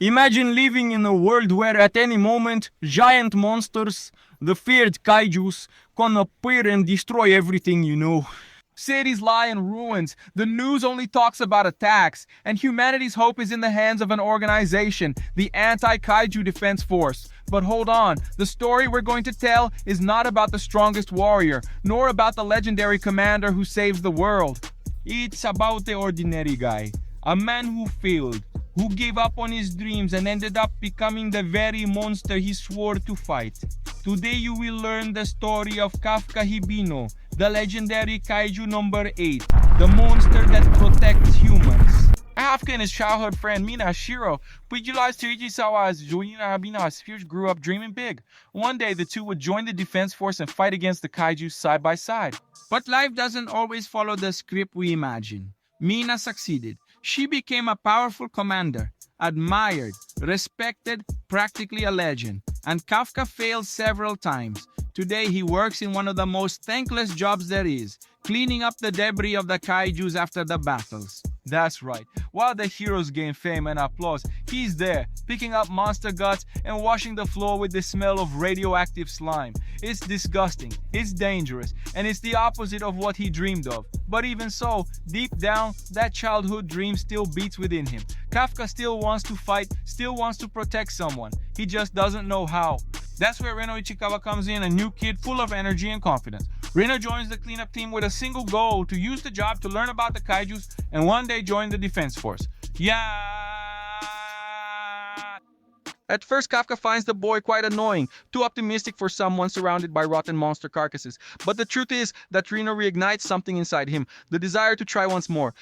Imagine living in a world where at any moment, giant monsters, the feared kaijus, can appear and destroy everything you know. Cities lie in ruins, the news only talks about attacks, and humanity's hope is in the hands of an organization, the Anti-Kaiju Defense Force. But hold on, the story we're going to tell is not about the strongest warrior, nor about the legendary commander who saves the world. It's about the ordinary guy, a man who failed, who gave up on his dreams and ended up becoming the very monster he swore to fight. Today you will learn the story of Kafka Hibino, the legendary Kaiju number 8, the monster that protects humans. Kafka and his childhood friend Mina Shiro realized Sawa's Joina Habina's fears grew up dreaming big. One day the two would join the defense force and fight against the kaiju side by side. But life doesn't always follow the script we imagine. Mina succeeded. She became a powerful commander, admired, respected, practically a legend. And Kafka failed several times. Today he works in one of the most thankless jobs there is, cleaning up the debris of the kaijus after the battles. That's right, while the heroes gain fame and applause, he's there, picking up monster guts and washing the floor with the smell of radioactive slime. It's disgusting, it's dangerous, and it's the opposite of what he dreamed of. But even so, deep down, that childhood dream still beats within him. Kafka still wants to fight, still wants to protect someone. He just doesn't know how. That's where Reno Ichikawa comes in, a new kid full of energy and confidence. Reno joins the cleanup team with a single goal: to use the job to learn about the kaijus and one day join the defense force. At first, Kafka finds the boy quite annoying, too optimistic for someone surrounded by rotten monster carcasses. But the truth is that Reno reignites something inside him, the desire to try once more.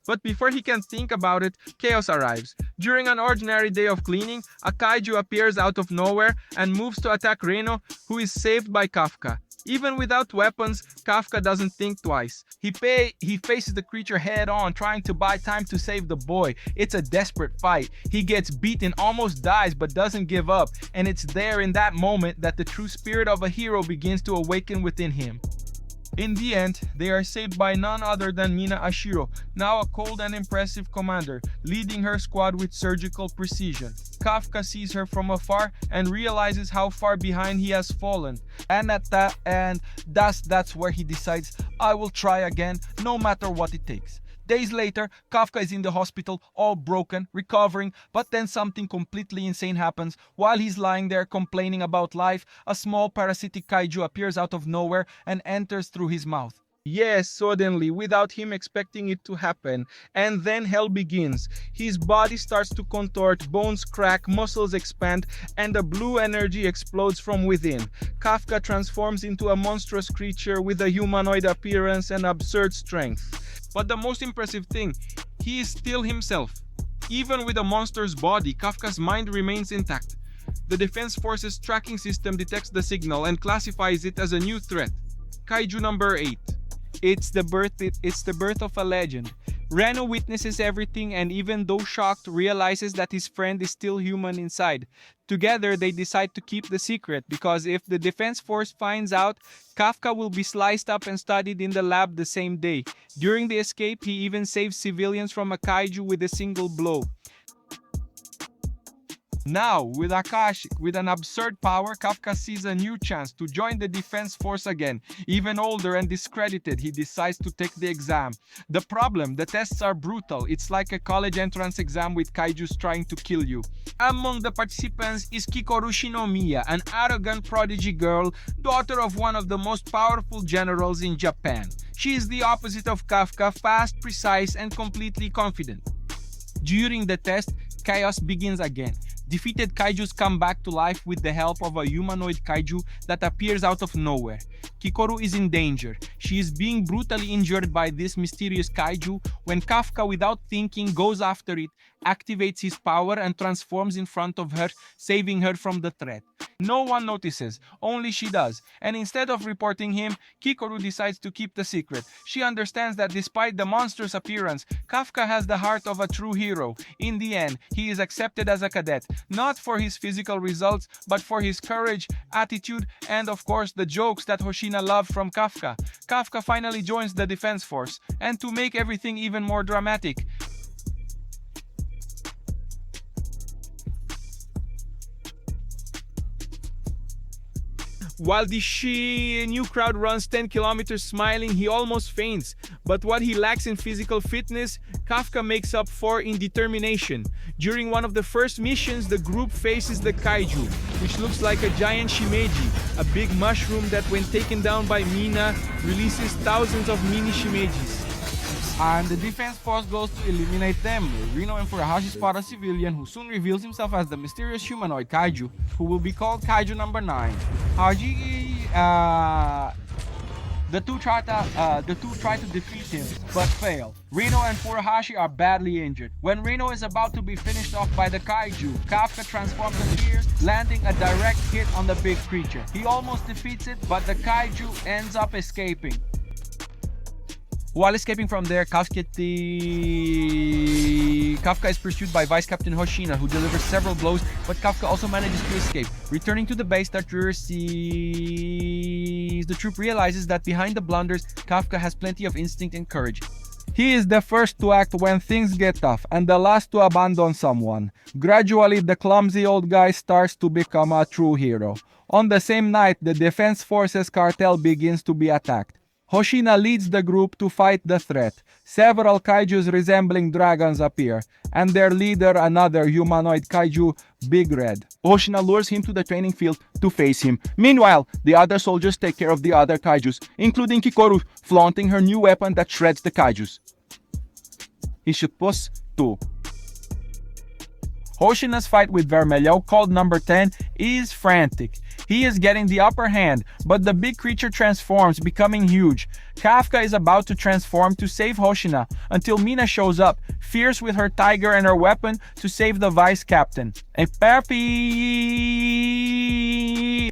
But before he can think about it, chaos arrives. During an ordinary day of cleaning, a kaiju appears out of nowhere and moves to attack Reno, who is saved by Kafka. Even without weapons, Kafka doesn't think twice. He faces the creature head on, trying to buy time to save the boy. It's a desperate fight. He gets beaten, almost dies, but doesn't give up. And it's there in that moment that the true spirit of a hero begins to awaken within him. In the end, they are saved by none other than Mina Ashiro, now a cold and impressive commander, leading her squad with surgical precision. Kafka sees her from afar and realizes how far behind he has fallen. And that's where he decides, I will try again, no matter what it takes. Days later, Kafka is in the hospital, all broken, recovering, but then something completely insane happens. While he's lying there complaining about life, a small parasitic kaiju appears out of nowhere and enters through his mouth. Yes, suddenly, without him expecting it to happen. And then hell begins. His body starts to contort, bones crack, muscles expand, and the blue energy explodes from within. Kafka transforms into a monstrous creature with a humanoid appearance and absurd strength. But the most impressive thing, he is still himself. Even with a monster's body, Kafka's mind remains intact. The Defense Force's tracking system detects the signal and classifies it as a new threat. Kaiju number 8. It's the birth of a legend. Reno witnesses everything and even though shocked, realizes that his friend is still human inside. Together, they decide to keep the secret because if the defense force finds out, Kafka will be sliced up and studied in the lab the same day. During the escape, he even saves civilians from a kaiju with a single blow. Now, with an absurd power, Kafka sees a new chance to join the defense force again. Even older and discredited, he decides to take the exam. The problem, the tests are brutal. It's like a college entrance exam with kaijus trying to kill you. Among the participants is Kikoru Shinomiya, an arrogant prodigy girl, daughter of one of the most powerful generals in Japan. She is the opposite of Kafka, fast, precise, and completely confident. During the test, chaos begins again. Defeated kaijus come back to life with the help of a humanoid kaiju that appears out of nowhere. Kikoru is in danger. She is being brutally injured by this mysterious kaiju when Kafka, without thinking, goes after it, activates his power and transforms in front of her, saving her from the threat. No one notices, only she does, and instead of reporting him, Kikoru decides to keep the secret. She understands that despite the monster's appearance, Kafka has the heart of a true hero. In the end, he is accepted as a cadet, not for his physical results, but for his courage, attitude, and of course the jokes that Hoshina loved from Kafka. Kafka finally joins the defense force, and to make everything even more dramatic, While the new crowd runs 10 kilometers smiling, he almost faints. But what he lacks in physical fitness, Kafka makes up for in determination. During one of the first missions, the group faces the Kaiju, which looks like a giant shimeji, a big mushroom that when taken down by Mina, releases thousands of mini shimejis. And the defense force goes to eliminate them. Reno and Furuhashi spot a civilian who soon reveals himself as the mysterious humanoid kaiju, who will be called Kaiju No. 9. Haji, the two try to defeat him, but fail. Reno and Furuhashi are badly injured. When Reno is about to be finished off by the kaiju, Kafka transforms and appears, landing a direct hit on the big creature. He almost defeats it, but the kaiju ends up escaping. While escaping from there, Kafka is pursued by Vice Captain Hoshina, who delivers several blows, but Kafka also manages to escape. Returning to the base, the troop realizes that behind the blunders, Kafka has plenty of instinct and courage. He is the first to act when things get tough, and the last to abandon someone. Gradually, the clumsy old guy starts to become a true hero. On the same night, the Defense Forces cartel begins to be attacked. Hoshina leads the group to fight the threat. Several kaijus resembling dragons appear, and their leader, another humanoid kaiju, Big Red. Hoshina lures him to the training field to face him. Meanwhile, the other soldiers take care of the other kaijus, including Kikoru, flaunting her new weapon that shreds the kaijus. Ishipus 2. Hoshina's fight with Vermelho, called number 10, is frantic. He is getting the upper hand, but the big creature transforms, becoming huge. Kafka is about to transform to save Hoshina, until Mina shows up, fierce with her tiger and her weapon to save the vice captain. A peppy!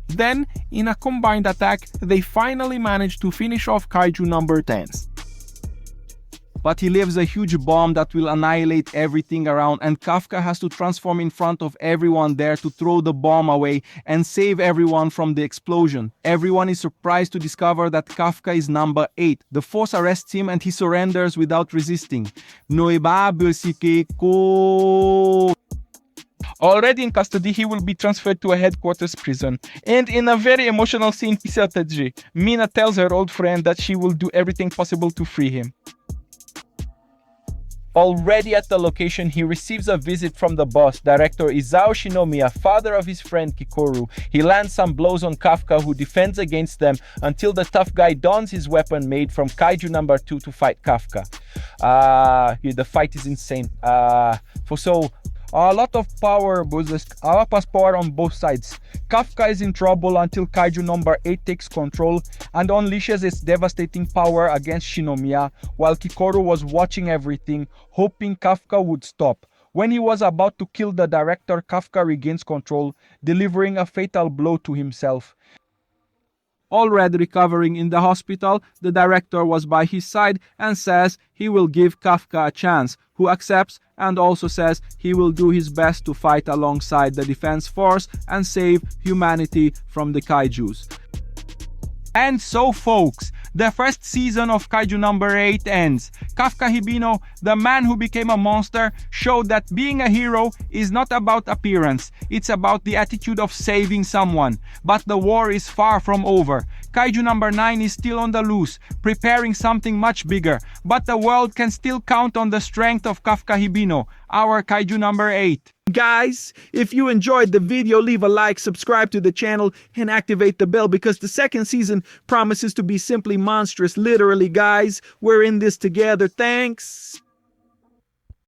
Then, in a combined attack, they finally manage to finish off Kaiju number 10. But he leaves a huge bomb that will annihilate everything around, and Kafka has to transform in front of everyone there to throw the bomb away and save everyone from the explosion. Everyone is surprised to discover that Kafka is number 8. The force arrests him and he surrenders without resisting. Already in custody, he will be transferred to a headquarters prison. And in a very emotional scene, Mina tells her old friend that she will do everything possible to free him. Already at the location, he receives a visit from the boss, director Isao Shinomiya, father of his friend Kikoru. He lands some blows on Kafka, who defends against them until the tough guy dons his weapon made from Kaiju number 2 to fight Kafka. The fight is insane. A lot of power on both sides. Kafka is in trouble until Kaiju number 8 takes control and unleashes its devastating power against Shinomiya, while Kikoru was watching everything, hoping Kafka would stop. When he was about to kill the director, Kafka regains control, delivering a fatal blow to himself. Already recovering in the hospital, the director was by his side and says he will give Kafka a chance, who accepts and also says he will do his best to fight alongside the defense force and save humanity from the kaijus. And so folks, the first season of Kaiju number 8 ends. Kafka Hibino, the man who became a monster, showed that being a hero is not about appearance, it's about the attitude of saving someone. But the war is far from over. Kaiju number 9 is still on the loose, preparing something much bigger, but the world can still count on the strength of Kafka Hibino, our Kaiju number 8. Guys, if you enjoyed the video, leave a like, subscribe to the channel, and activate the bell because the second season promises to be simply monstrous. Literally, guys, we're in this together. Thanks.